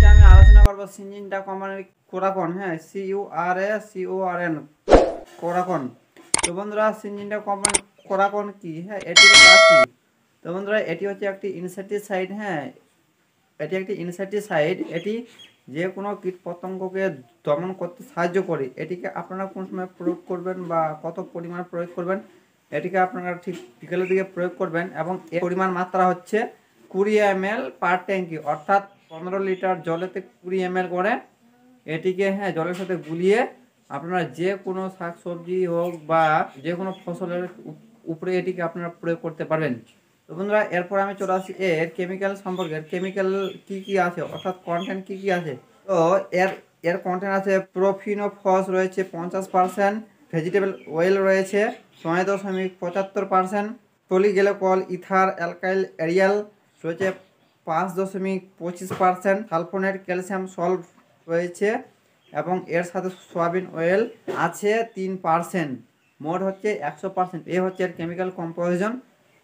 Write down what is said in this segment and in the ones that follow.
আজকে আমি আলোচনা করব সিনজিনটা কোম্পানির কোরাকন, হ্যাঁ, CURACORN কোরাকন। তো বন্ধুরা, সিনজিনটা কোম্পানির কোরাকন কি, হ্যাঁ, এটি কাজ কি? তো বন্ধুরা, এটি হচ্ছে একটি ইনসেক্টিসাইড, হ্যাঁ, এটি একটি ইনসেক্টিসাইড। এটি যে কোনো কীট পতঙ্গকে দমন করতে সাহায্য করে। এটিকে আপনারা কোন সময় প্রয়োগ করবেন বা কত পরিমাণ প্রয়োগ করবেন, এটিকে আপনারা ঠিক বিকেলের দিকে প্রয়োগ করবেন। এবং এর পরিমাণ মাত্রা হচ্ছে 20 ml পার ট্যাঙ্কি, অর্থাৎ 15 লিটার জলেতে 20 ml করে এটিকে, হ্যাঁ, জলের সাথে গুলিয়ে আপনারা যে কোনো শাক সবজি হোক বা যে কোনো ফসলের উপরে এটিকে আপনারা প্রয়োগ করতে পারবেন। তো বন্ধুরা, এরপর আমি চলে আসি এর কেমিক্যাল সম্পর্কে। কেমিক্যাল কি কি আছে, অর্থাৎ কন্টেন্ট কি কি আছে। তো এর এর কন্টেন্ট আছে প্রোফিনোফস রয়েছে 50%, ভেজিটেবল অয়েল রয়েছে 9.75%, পলিগ্যালিকল ইথার অ্যালকাইল এরিয়াল রয়েছে 5.25%, সালফোনেট ক্যালসিয়াম সল্ট রয়েছে এবং এর সাথে সয়াবিন অয়েল আছে 3%। মোট হচ্ছে 100%। এ হচ্ছে এর কেমিক্যাল কম্পোজিশন।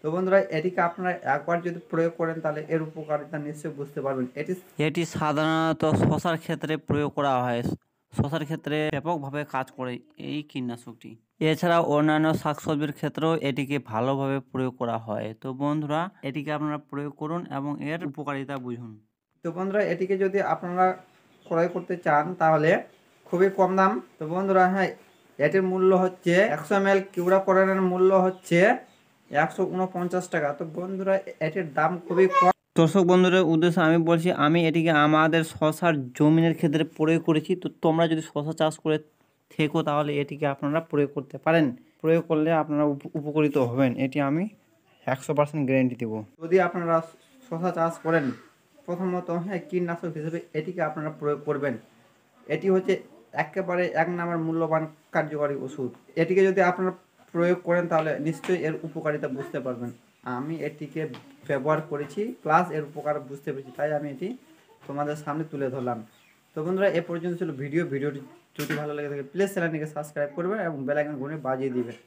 তো বন্ধুরা, এটিকে আপনারা একবার যদি প্রয়োগ করেন তাহলে এর উপকারিতা নিশ্চয়ই বুঝতে পারবেন। এটি সাধারণত শশার ক্ষেত্রে প্রয়োগ করা হয়। শশার ক্ষেত্রে ব্যাপকভাবে কাজ করে এই কীটনাশকটি। এছাড়াও অন্যান্য শাকসবজির ক্ষেত্রেও এটিকে ভালোভাবে প্রয়োগ করা হয়। তো বন্ধুরা, এটিকে আপনারা প্রয়োগ করুন এবং এর উপকারিতা বুঝুন। তো বন্ধুরা, এটিকে যদি আপনারা ক্রয় করতে চান তাহলে খুবই কম দাম। তো বন্ধুরা, হ্যাঁ, এটির মূল্য হচ্ছে 100 ml কিউরাকরনের মূল্য হচ্ছে 149 টাকা। তো বন্ধুরা, এটির দাম খুবই কম। দর্শক বন্ধুদের উদ্দেশ্যে আমি বলছি, আমি এটিকে আমাদের শশার জমিনের ক্ষেত্রে প্রয়োগ করেছি। তো তোমরা যদি শশা চাষ করে থেকো তাহলে এটিকে আপনারা প্রয়োগ করতে পারেন। প্রয়োগ করলে আপনারা উপকৃত হবেন, এটি আমি 100% গ্যারেন্টি দেবো। যদি আপনারা শশা চাষ করেন, প্রথমত, হ্যাঁ, কীটনাশক হিসেবে এটিকে আপনারা প্রয়োগ করবেন। এটি হচ্ছে একেবারে 1 নম্বর মূল্যবান কার্যকরী ওষুধ। এটিকে যদি আপনারা প্রয়োগ করেন তাহলে নিশ্চয়ই এর উপকারিতা বুঝতে পারবেন। আমি এটিকে ব্যবহার করেছি প্লাস এর উপকার বুঝতে পেরেছি, তাই আমি এটি তোমাদের সামনে তুলে ধরলাম। তো বন্ধুরা, এ পর্যন্ত ছিল ভিডিওটি যদি ভালো লেগে থাকে প্লিজ চ্যানেলটিকে সাবস্ক্রাইব করবেন এবং বেল আইকন ঘুরে বাজিয়ে দিবেন।